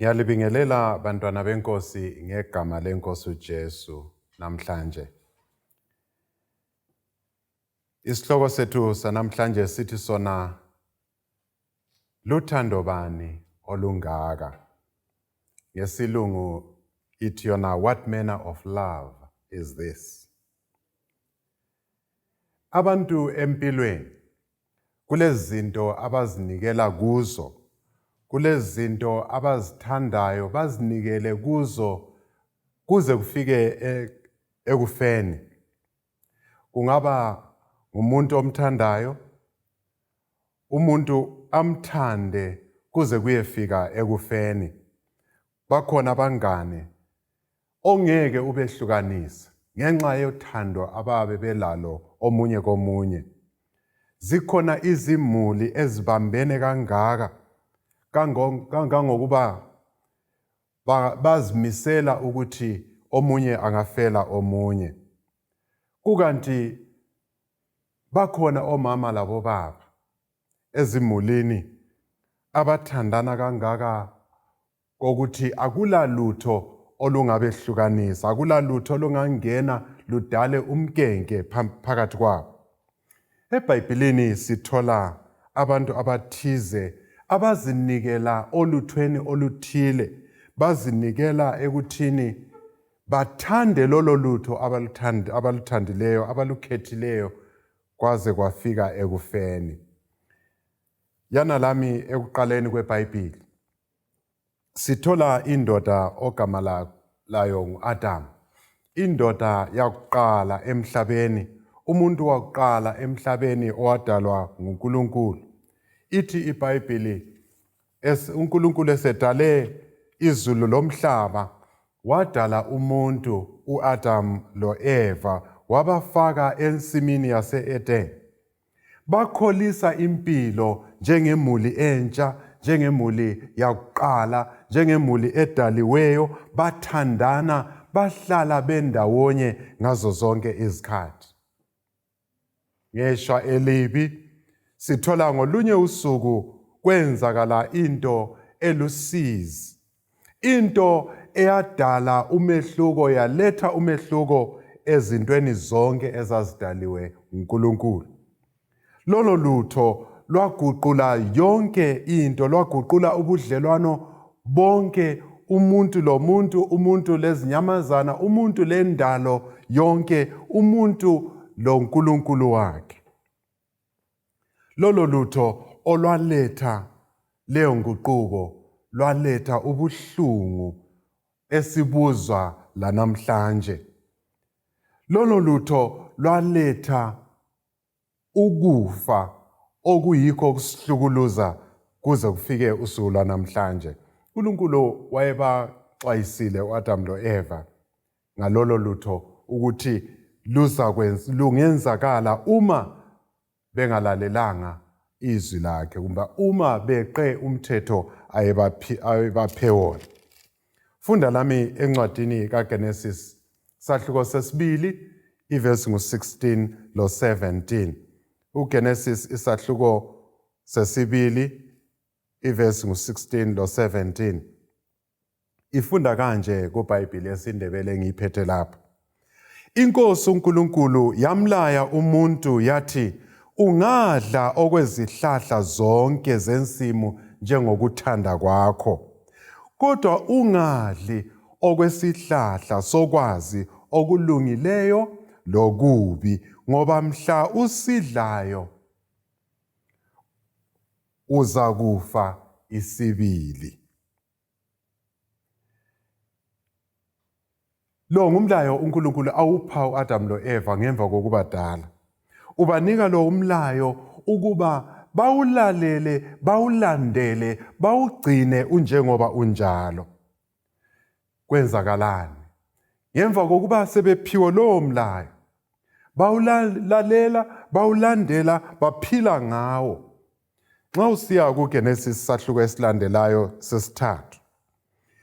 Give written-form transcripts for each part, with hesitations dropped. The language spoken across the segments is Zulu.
Ngiyalibingelela bantwana benkosi ngegama lenkosi uJesu namhlanje. Isihloko sethu sanamhlanje sithi sona Luthando Bani Olungaka. Ngesilungu ithi yona, what manner of love is this? Abantu empilweni kulezinto abazinikela kuzo, kulezinto abazithandayo bazinikele kuzo kuze kufike ekufeni. Kungaba umuntu omthandayo, umuntu amthande kuze kuyefika ekufeni. Bakhona abangane ongeke ubehlukanisa ngenxa yothando ababe belalo omunye komunye. Zikhona izimuli ezibambene kangaka kangangokuba bazimisela ukuthi omunye angafela omunye. Kukanti bakhona omama labo baba ezimulini abathandana kangaka kokuthi akulalutho olungabehlukanisa, akulalutho olungangena ludale umkenke phakathi kwabo. EBhayibhelini sithola abantu abathize abazinikela oluthweni oluthile, bazinikela ekuthini bathande lolo lutho abaluthandileyo, abalukhethileyo kwaze kwafika ekufeni. Yana lami ekuqaleni kweBhayibheli sithola indoda ogama layo ngu-Adam. Indoda yakuqala emhlabeni, umuntu wakuqala emhlabeni owadalwa nguNkulunkulu. Ithi iBhayibheli uNkulunkulu esedale izulu lomhlaba wadala umuntu u-Adam lo-Eva wabafaka ensimini yase-Eden. Bakholisa impilo njengemuli entsha, njengemuli yakuqala, njengemuli edaliweyo, bathandana, bahlala bendawonye ngazo zonke izikhathi. Ngeshwa elibi sithola ngolunye usuku kwenzakala into elusizi, into eyadala umehluko, yaletha umehluko ezintweni zonke ezazidaliwe uNkulunkulu. Lolo lutho lwaguqula yonke into, lwaguqula ubudlelwano bonke, umuntu lo muntu, umuntu lezinyamazana, umuntu lendalo yonke, umuntu lo Nkulunkulu wakhe. Lolo lutho olwaletha leyo nguquko lwaletha ubuhlungu esibuzwa lanamhlanje. Lolo lutho lwaletha ukufa okuyikho kusihlukuluza kuze kufike usuku lwanamhlanje. uNkulunkulu wayebaxwayisile uAdam lo-Eva ngalolo lutho ukuthi lungenzakala uma bengalalelanga izwi lakhe, kumba uma beqe umthetho ayebaphe wona. Funda lami encwadini kaGenesis sahluko sesibili ivesi ngu-16 lo-17. uGenesis isahluko sesibili ivesi ngu-16 lo-17. Ifunda kanje kuBhayibheli yesiNdebele engiyiphethe lapha. Inkosi uNkulunkulu yamlaya umuntu yathi, ungadla okwezihlahla zonke zensimu njengokuthanda kwakho, kodwa ungadli okwesihlahla sokwazi okulungileyo lokubi, ngoba mhla usidlayo uzakufa isibili. Lo ngumlayo uNkulunkulu awupha uAdam lo-Eva ngemva kokubadala. Ubanika lo umlayo ukuba bawulalele, bawulandele, bawugcine unjengoba unjalo. Kwenzakalani? Ngemva kokuba sebephiwe lo mlayo, bawulalela, bawulandela, baphila ngawo. Nxa usiya kuGenesis sahluko esilandelayo sesithathu,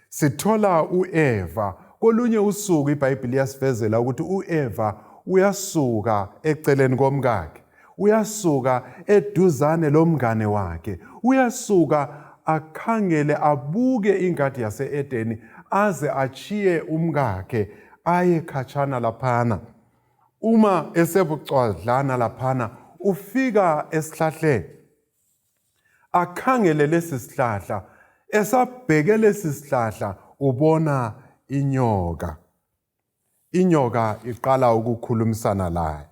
sithola uEva. Kolunye usuku iBhayibheli yasivezela ukuthi uEva uyasuka eceleni komkakhe, uyasuka eduzane lomngane wakhe, uyasuka akhangele abuke ingadi yase-Edeni aze achiye umkakhe aye khatshana laphana. Uma esebucwadlana laphana ufika esihlahleni akhangele lesi sihlahla, esabheke lesi sihlahla ubona inyoka. Inyoka iqala ukukhulumisana laye.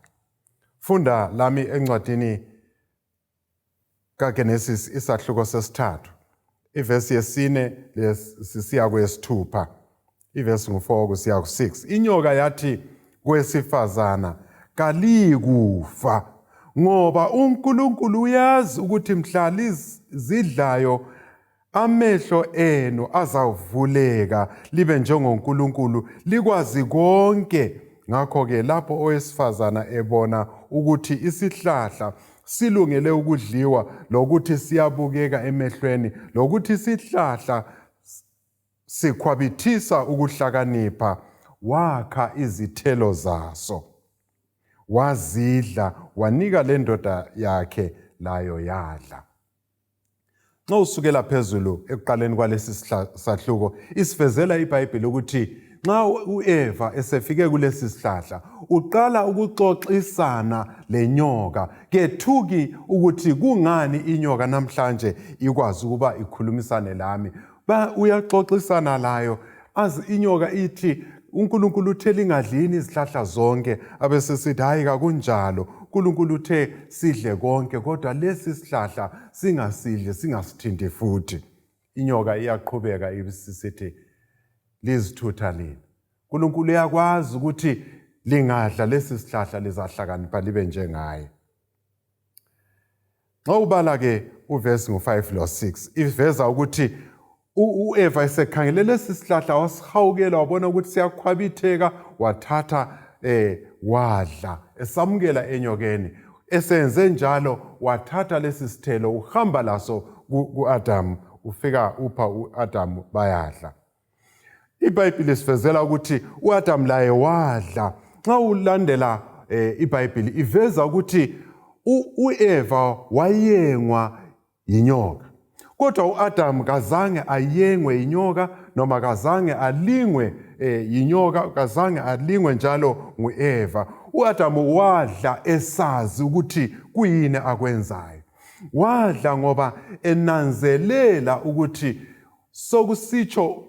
Funda lami encwadini kaGenesis isahluko sesithathu, ivesi yesine sisiya kwesithupha, ivesi ngu-4 kusiya ku-6. Inyoka yathi kwesifazana, kalikufa, ngoba uNkulunkulu uyazi ukuthi mhla zidlayo amehlo enu azavuleka libe njengoNkulunkulu likwazi konke. Ngakho-ke lapho owesifazana ebona ukuthi isihlahla silungele ukudliwa lokuthi siyabukeka emehlweni lokuthi isihlahla sikhwabithisa ukuhlakanipha, wakha izithelo zaso, wazidla, wanika le ndoda yakhe, layo yadla. Nxa usukela phezulu ekuqaleni kwalesi sahluko isivezela iBhayibheli ukuthi nxa uEva esefike kulesi sihlahla uqala ukuxoxisana lenyoka. Kethuki ukuthi kungani inyoka namhlanje ikwazi ukuba ikhulumisane lami. Uyaxoxisana layo, azi inyoka ithi uNkulunkulu uthe lingadlini izihlahla zonke, abesesithi hayi kakunjalo, uNkulunkulu uthe sidle konke kodwa lesi sihlahla singasidli singasithinti futhi. Inyoka iyaqhubeka ibisithi lizithutha lini. uNkulunkulu uyakwazi ukuthi lingadla lesi sihlahla lizahlakanipha libe njengaye. Nxa ubala ke uvesi ngu-5 lo-6 iveza ukuthi uEva esekhangele lesi sihlahla wasihawukela wabona ukuthi siyakhwabitheka, wathatha wadla, esamukela enyokeni. Esenze njalo wathatha lesi sithelo uhamba laso ku-Adamu, ufika upha u-Adamu bayadla. iBhayibheli sifezela ukuthi u-Adamu laye wadla. Nxa ulandela iBhayibheli iveza ukuthi uEva wayengwa yinyoka, kodwa u-Adamu kazange ayengwe yinyoka noma kazange alingwe yinyoka, kazange alingwe njalo ngu-Eva. U-Adamu wadla esazi ukuthi kuyini akwenzayo. Wadla ngoba enanzelela ukuthi sokusitsho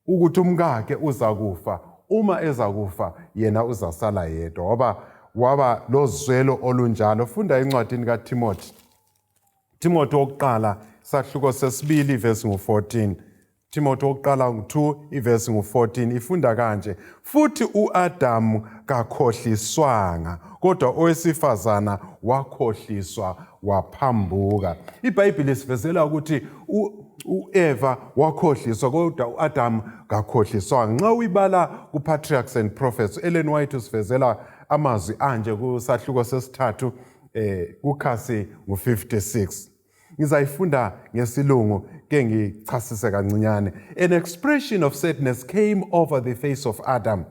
ukuthi umkakhe uzakufa. Uma ezakufa yena uzasala yedwa. Waba lozwelo olunjalo. Funda encwadini kaTimothi. Timothi wokuqala sahluko sesibili ivesi ngu-14. Timothi wokuqala 2 ivesi ngu-14 ifunda kanje: futhi u-Adamu kakhohliswanga, kodwa owesifazana wakhohliswa waphambuka. iBhayibheli sivezela ukuthi uEva wakhohliswa kodwa u-Adamu kakhohliswanga. Nxa uyibala ku-Patriarchs and Prophets, Ellen White usivezela amazwi anje kusahluko sesithathu kukhasi ngu-56. Ngizayifunda ngesilungu ke ngichasise kancinyane. An expression of sadness came over the face of Adam.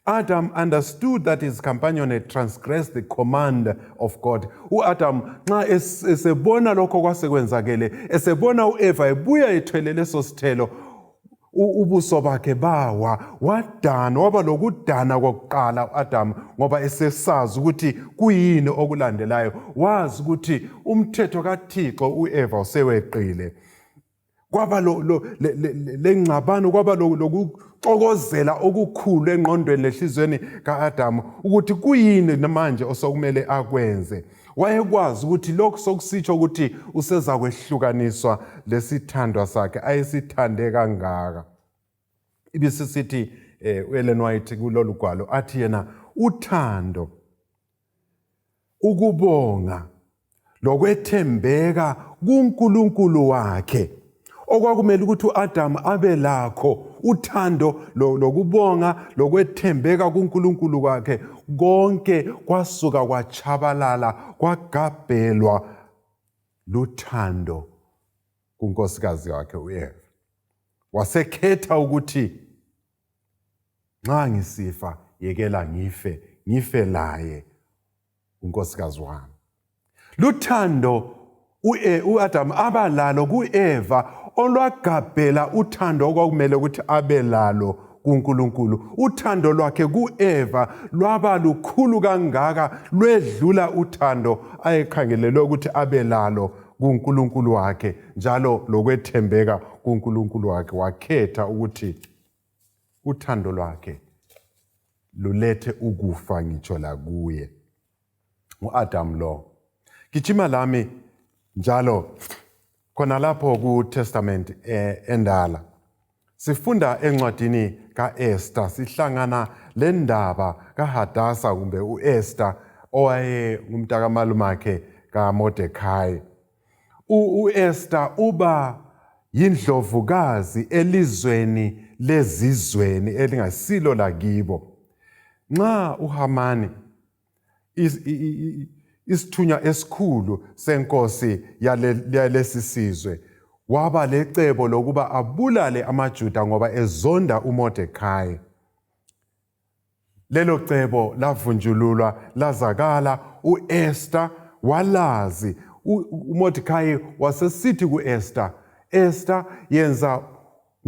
Adam understood that his companion had transgressed the command of God. U-Adam nxa esebona lokho kwasekwenzakele, esebona uEva ebuya ethwele leso sithelo, ubuso bakhe bawa, wadana, waba lokudana kokuqala u-Adam, ngoba esesazi ukuthi kuyini okulandelayo. Wazi ukuthi umthetho kaThixo uEva useweqile. Kwaba lengxabano, kwaba lokuxokozela okukhulu engqondweni lehlizweni ka-Adamu ukuthi kuyini manje osokumele akwenze. Wayekwazi ukuthi lokho sokusitsho ukuthi useza kwehlukaniswa lesithandwa sakhe ayesithande kangaka. Ibisisithi u-Ellen White kulolu gwalo athi yena uthando, ukubonga lokwethembeka kuNkulunkulu wakhe okwakumele ukuthi uAdamu abe lakho, uthando lokubonga lokwethembeka kuNkulunkulu wakhe, konke kwasuka kwachabalala kwagabhelwa luthando kunkosikazi wakhe uEva. Wasekhetha ukuthi nxa ngisifa yekela ngife laye unkosikazi wami. Luthando uAdam abalalo kuEva olwagabhela uthando okwakumele ukuthi abe lalo kuNkulunkulu. Uthando lwakhe kuEva lwaba lukhulu kangaka lwedlula uthando ayekhangelelwe ukuthi abe lalo kuNkulunkulu wakhe, njalo lokwethembeka kuNkulunkulu wakhe. Wakhetha ukuthi uthando lwakhe lulethe ukufa ngitsho la kuye. UAdam lo. Gijima lami njalo khona lapho kuTestament endala. Sifunda encwadini kaEsther, sihlangana le ndaba kaHadasa kumbe uEsther owaye ngumntaka malumakhe kaMordekhai. uEsther uba yindlovukazi elizweni lezizweni elingasilo lakibo. Nxa uHamani isithunywa esikhulu senkosi yalesi sizwe waba lecebo lokuba abulale amaJuda ngoba ezonda uMordekhai. Lelo cebo lavunjululwa lazakala, uEsther walazi. uMordekhai wasesithi kuEsther, Esther, yenza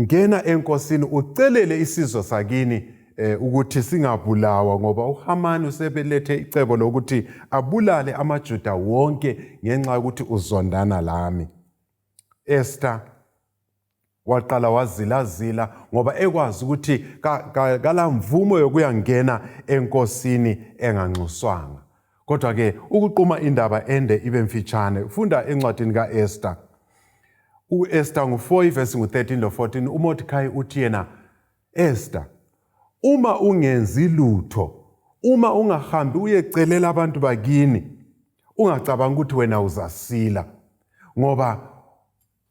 ngena enkosini ucelele isizwe sakini ukuthi singabulawa ngoba uHamani usebelethe icebo lokuthi abulale amaJuda wonke ngenxa yokuthi uzondana lami. Esther waqala wazilazila ngoba ekwazi ukuthi kala mvumo yokuyangena enkosini enganxuswanga. Kodwa ke ukuquma indaba ende ibe mfitshane, funda encwadini kaEsther. uEsther 4 verse 13 lo 14, uMordekhai uthi yena, Esther, uma ungenzi lutho, uma ungahambi uyecelela abantu bakini, ungacabanga ukuthi wena uzasila. Ngoba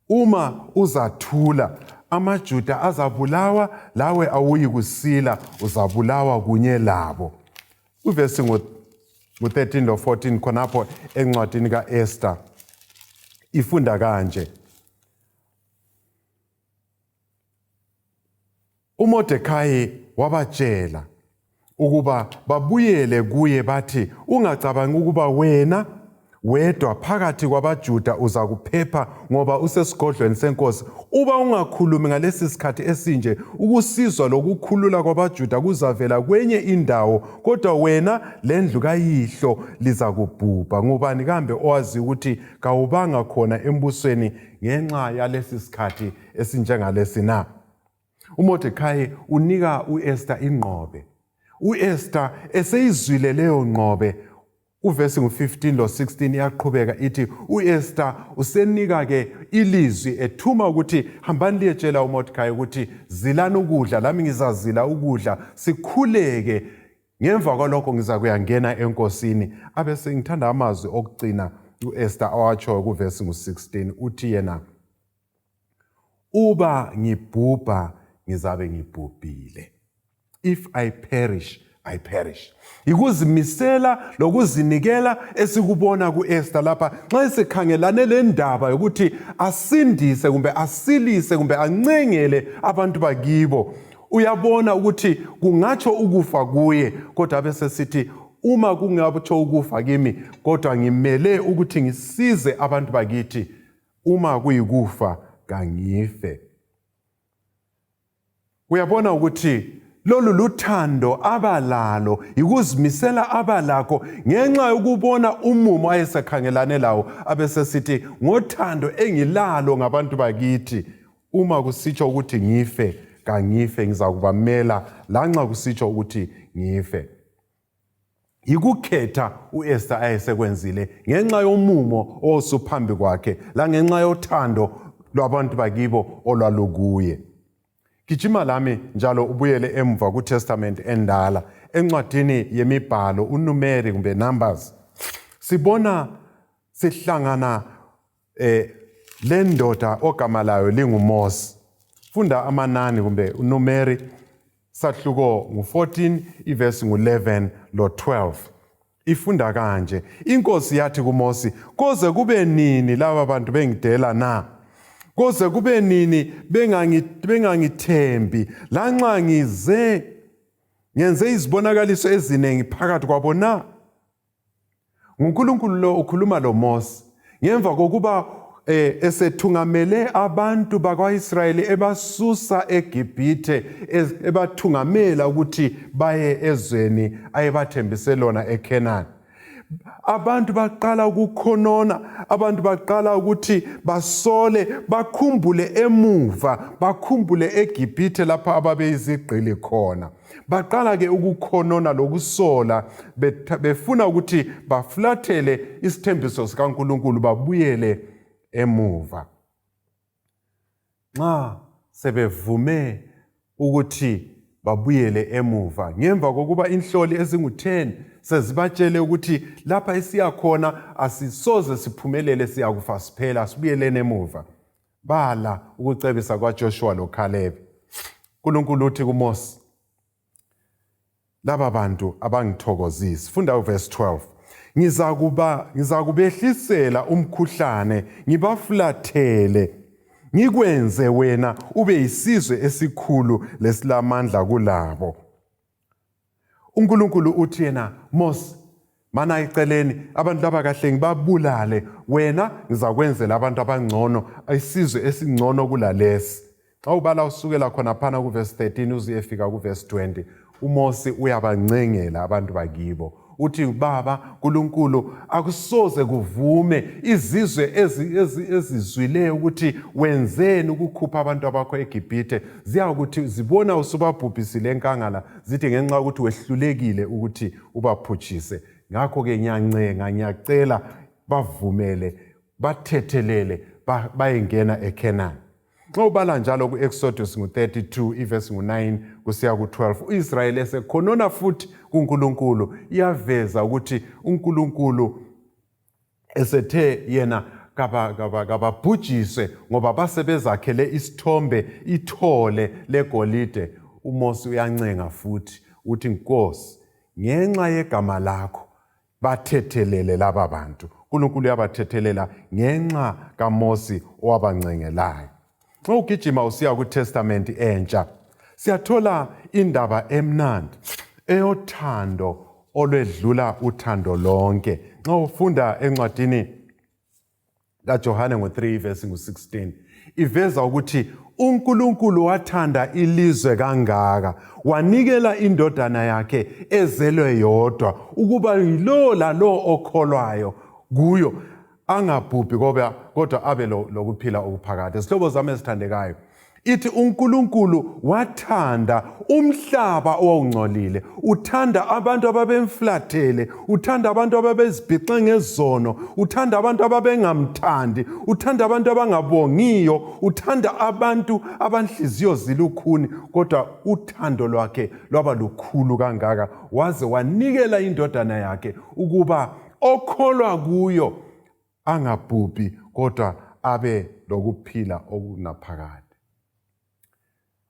uma uzathula, amaJuda azabulawa, lawe awuyi kusila, uzabulawa kunye labo. Uverse 13 lo 14 khonapho encwadini kaEsther ifunda kanje. uMordekhai wabatshela ukuba babuyele kuye bathi, ungacabanga ukuba wena wedwa phakathi kwabaJuda uza kuphepha ngoba usesigodlweni senkosi. Uba ungakhulumi ngalesi sikhathi esinje, ukusizwa lokukhulula kwabaJuda kuzavela kwenye indawo, kodwa wena lendlu kayihlo liza kubhubha. Ngubani kambe owazi ukuthi kawubanga khona embusweni ngenxa yalesi sikhathi esinjengalesi na? uMordekhai unika uEsther inqobe. uEsther eseyizwile leyo nqobe, uverse 15 lo 16 yaqhubeka ithi, uEsther usenika ke ilizwi ethuma ukuthi hambani liyetshela uMordekhai ukuthi zilana ukudla, lami ngizazila ukudla, sikhuleke, ngemva kwalokho ngiza kuyangena enkosini. Abese ngithanda amazwi okugcina uEsther awatsho kuverse 16, uthi yena, uba ngibhubha ngizabe ngibhubhile. If I perish, I perish. Ikuzimisela lokuzinikela esikubona kuEsther lapha nxa esekhangelane le ndaba yokuthi asindise kumbe asilise kumbe ancengele abantu bakibo. Uyabona ukuthi kungatsho ukufa kuye, kodwa bese sithi uma kungatsho ukufa kimi, kodwa ngimele ukuthi ngisize abantu bakithi. Uma kuyikufa kangife. Uyabona ukuthi lolu luthando abalalo, ikuzimisela abalakho ngenxa yokubona umumo ayesekhangelane lawo. Abesesithi ngothando engilalo ngabantu bakithi, uma kusitsho ukuthi ngife kangife, ngizakubamela lanxa kusitsho ukuthi ngife. Yikukhetha uEsther ayesekwenzile ngenxa yomumo osuphambi kwakhe la ngenxa yothando lwabantu bakibo olwalukuye. Gijima lami njalo ubuyele emva kuTestament endala encwadini yemibhalo uNumeri kumbe Numbers. Sibona sihlangana le ndoda ogama layo linguMose. Funda amanani kumbe uNumeri sahluko ngu14 iverse ngu11 lo 12. Ifunda kanje, inkosi yathi kuMose, koze kube nini laba bantu bengidela na? Koze kube nini bengangithembi lanxa ngenze izibonakaliso ezinengi phakathi kwabo na? uNkulunkulu lo ukhuluma lo Mose Ngemva kokuba esethungamele abantu bakwa-Israyeli ebasusa eGibhithe, ebathungamela ukuthi baye ezweni ayebathembise lona eKhenani, abantu baqala ukukhonona, abantu baqala ukuthi basole, bakhumbule emuva, bakhumbule eGibhithe lapha ababeyizigqili khona. Baqala ke ukukhonona lokusola, befuna ukuthi baflathele isithembiso sikaNkulunkulu, babuyele emuva. Nxa sebevume ukuthi babuyele emuva, ngemva kokuba inhloli ezingu-10 sezibatshele ukuthi lapha esiya khona asisoze siphumelele, siyakufa siphela, sibuyeleni emuva, bala ukucebisa kwaJoshua loKhalebi. uNkulunkulu uthi kuMose, laba bantu abangithokozisi. Funda uverse 12. Ngizakubehlisela umkhuhlane, ngibaflathele, ngikwenze wena ube yisizwe esikhulu lesilamandla kulabo. uNkulunkulu uthi yena, Mose, mana eceleni, abantu laba kahle ngibabulale, wena ngizakwenzela abantu abangcono, isizwe esingcono kulalesi. Xa ubala usukela khona phana kuverse 13 uze uyefika kuverse 20, uMose uyabancengela abantu bakibo. Uthi, Baba uNkulunkulu, akusoze kuvume izizwe ezizwileyo ukuthi wenzeni ukukhupha abantu abakho eGibhithe, ziyakuthi zibona usubabhubhisile enkangala, zithi ngenxa ukuthi wehlulekile ukuthi ubaphutshise. Ngakho-ke ngiyacela bavumele, bathethelele, bayengena eKhenani. Xa ubala njalo ku-Exodus 32, iverse 9 kusiya ku-12, u-Israyeli esekhonona futhi kuNkulunkulu, iyaveza ukuthi uNkulunkulu esethe yena kababhujiswe ngoba basebezakhele isithombe, ithole legolide. uMose uyancenga futhi uthi, Nkosi, ngenxa yegama lakho bathethelele laba bantu. uNkulunkulu uyabathethelela ngenxa kaMose owabancengelayo. Xa ugijima usiya kuTestamenti entsha, siyathola indaba emnandi eyothando olwedlula uthando lonke. Xa ufunda encwadini kaJohane ngo-3 verse 16, iveza ukuthi uNkulunkulu wathanda ilizwe kangaka, wanikela indodana yakhe ezelwe yodwa, ukuba yilo lalo okholwayo kuyo angabhubhi kodwa abe lokuphila okuphakade. Izihlobo zami ezithandekayo, ithi uNkulunkulu wathanda umhlaba owawungcolile, uthanda abantu ababemflathele, uthanda abantu ababezibhixe ngezono, uthanda abantu ababengamthandi, uthanda abantu abangabongiyo, uthanda abantu abanhliziyo zilukhuni, kodwa uthando lwakhe lwaba lukhulu kangaka waze wanikela indodana yakhe ukuba okholwa kuyo angabhubhi kodwa abe lokuphila okunaphakade.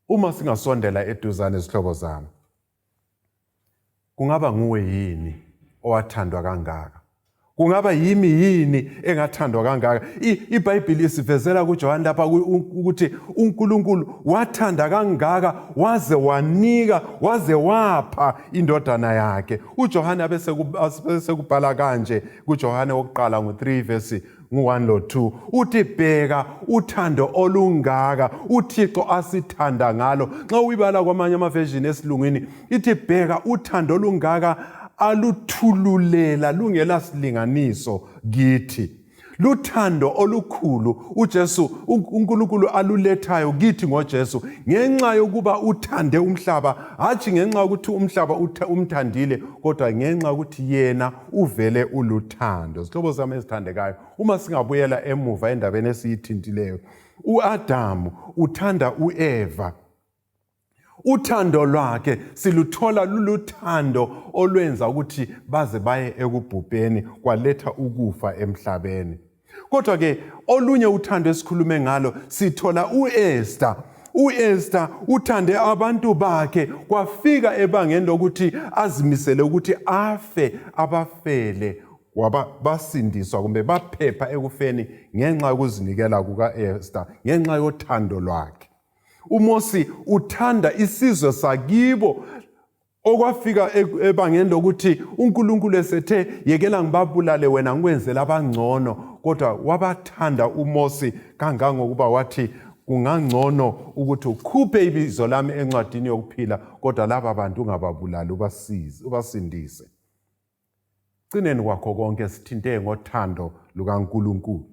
Uma singasondela eduzane izihlobo zami, kungaba nguwe yini owathandwa kangaka? Kungaba yimi yini engathandwa kangaka? iBhayibheli isivezela kuJohane lapha ukuthi uNkulunkulu wathanda kangaka waze wanika, waze wapha indodana yakhe. uJohane abese kubhala kanje kuJohane wokuqala ngo-3 verse 1 lo 2, uthi bheka uthando olungaka uThixo asithanda ngalo. Xa uyibala kwamanye amaversion esilungwini ithi bheka uthando olungaka aluthululela lungela silinganiso kithi. Luthando olukhulu uNkulunkulu alulethayo kithi ngoJesu, ngenxa yokuba uthande umhlaba, hatshi ngenxa yokuthi umhlaba umthandile, kodwa ngenxa yokuthi yena uvele uluthando. Izihlobo zami ezithandekayo, uma singabuyela emuva endabeni esiyithintileyo, uAdamu uthanda uEva. Uthando lwakhe siluthola luluthando olwenza ukuthi baze baye ekubhubheni, kwaletha ukufa emhlabeni. Kodwa ke olunye uthando esikhulume ngalo sithola uEsther. uEsther uthande abantu bakhe, kwafika ebangeni lokuthi azimisele ukuthi afe abafele, basindiswa kumbe baphepha ekufeni ngenxa yokuzinikela kukaEsther, ngenxa yothando lwakhe. uMose uthanda isizwe sakibo, okwafika ebangeni lokuthi uNkulunkulu esethe yekela ngibabulale wena ngikwenzela abangcono, kodwa wabathanda uMose kangangokuba wathi kungangcono ukuthi ukhuphe ibizo lami encwadini yokuphila kodwa laba bantu ungababulali ubasindise. Cineni kwakho konke sithinte ngothando lukaNkulunkulu.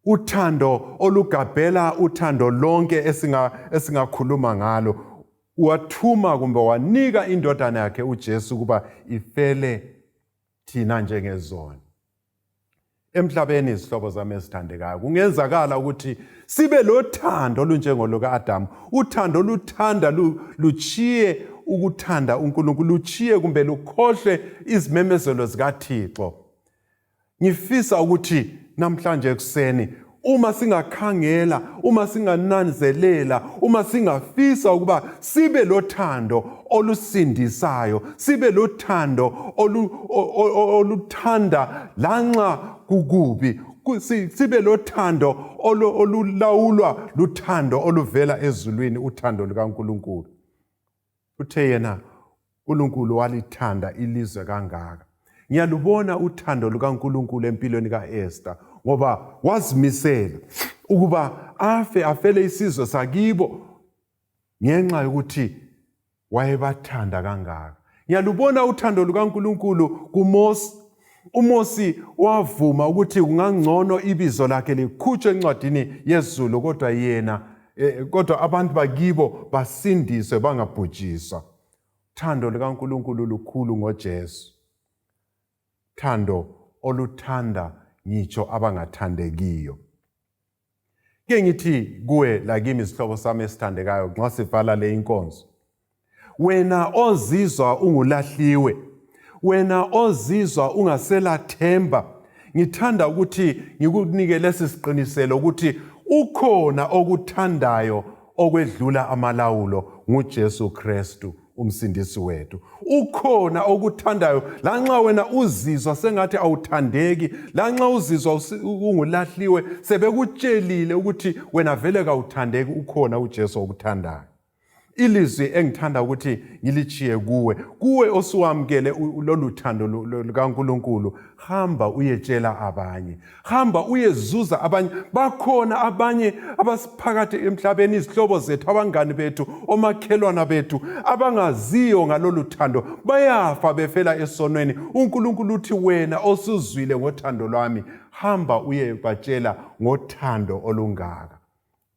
Uthando olugabhela uthando lonke esingakhuluma ngalo. Wathuma kumbe wanika indodana yakhe uJesu kuba ifele thina njengezoni. Emhlabeni izihlobo zami ezithandekayo kungenzakala ukuthi sibe lothando olunjengoluka Adamu. Uthando luthanda luchiye ukuthanda uNkulunkulu, luchiye kumbe lukhohle izimemezelo zikaThixo. Ngifisa ukuthi namhlanje ekuseni uma singakhangela, uma singananzelela, uma singafisa ukuba sibe lothando olusindisayo, sibe lothando oluthanda lanxa kukubi, sibe lothando olulawulwa luthando oluvela ezulwini, uthando lukaNkulunkulu. Uthe yena uNkulunkulu walithanda ilizwe kangaka. Ngiyalubona uthando lukaNkulunkulu empilweni kaEsther ngoba wazimisela ukuba afele isizwe sakibo ngenxa yokuthi wayebathanda kangaka. Ngiyalubona uthando lukaNkulunkulu kuMose. uMose wavuma ukuthi kungangcono ibizo lakhe likhutshwe encwadini yezulu kodwa abantu bakibo basindiswe bangabhujiswa. Uthando lukaNkulunkulu lukhulu ngoJesu. Thando oluthanda ngitsho abangathandekiyo. Ke ngithi kuwe lakimi isihlobo sami esithandekayo nxa sivala le inkonzo. Wena ozizwa ungulahliwe, wena ozizwa ungasela themba, ngithanda ukuthi ngikunike lesi siqiniselo ukuthi ukhona okuthandayo okwedlula amalawulo nguJesu Kristu umsindisi wethu. Ukhona okuthandayo lanxa wena uzizwa sengathi awuthandeki, lanxa uzizwa ungulahliwe, sebekutshelile ukuthi wena vele kawuthandeki, ukhona uJesu okuthandayo. Ilizwi engithanda ukuthi ngilichiye kuwe osuwamkele lolu thando lukaNkulunkulu, hamba uyetshela abanye, hamba uyezuza abanye. Bakhona abanye abasiphakathi emhlabeni, izihlobo zethu, abangani bethu, omakhelwana bethu abangaziyo ngalolu thando, bayafa befela esonweni. uNkulunkulu uthi wena osuzwile ngothando lwami, hamba uyebatshela ngothando olungaka.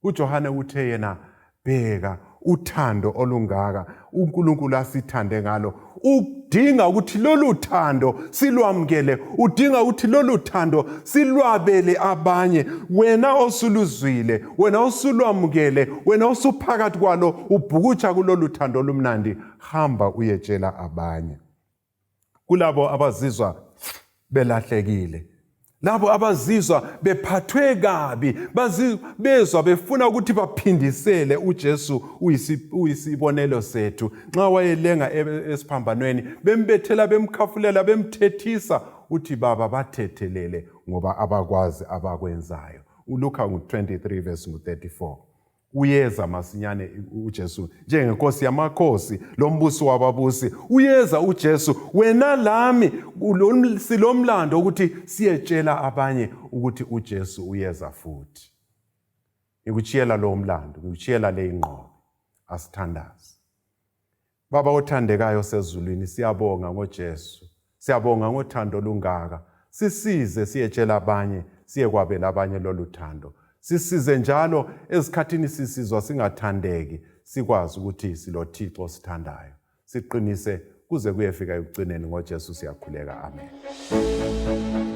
uJohane uthe yena, bheka uthando olungaka uNkulunkulu asithande ngalo. Udinga ukuthi lolu thando silwamkele, udinga ukuthi lolu thando silwabele abanye. Wena osuluzwile, wena osulwamkele, wena osuphakathi kwalo, ubhukutsha kulolu thando olumnandi, hamba uyetshela abanye. Kulabo abazizwa belahlekile, labo abazizwa bephathwe kabi, bezwa befuna ukuthi baphindisele uJesu uyisibonelo sethu. Nxa wayelenga esiphambanweni, bembethela, bemkhafulela, bemthethisa, uthi baba bathethelele ngoba abakwazi abakwenzayo. uLuka 23 verse 34. Uyeza masinyane uJesu njengenkosi yamakhosi, lombusi wababusi. Uyeza uJesu, wena lami silomlando ukuthi siyetshela abanye ukuthi uJesu uyeza futhi. Ngikuchiyela lo mlando, ngikuchiyela le ingqondo, asithandaze. Baba othandekayo sezulwini, siyabonga ngoJesu, siyabonga ngothando olungaka. Sisize siyetshela abanye, siyekwabela abanye lolu thando. Sisize njalo ezikhathini sisizwa singathandeki, sikwazi ukuthi siloThixo osithandayo. Siqinise kuze kuyefika ekugcineni ngoJesu siyakhuleka. Amen.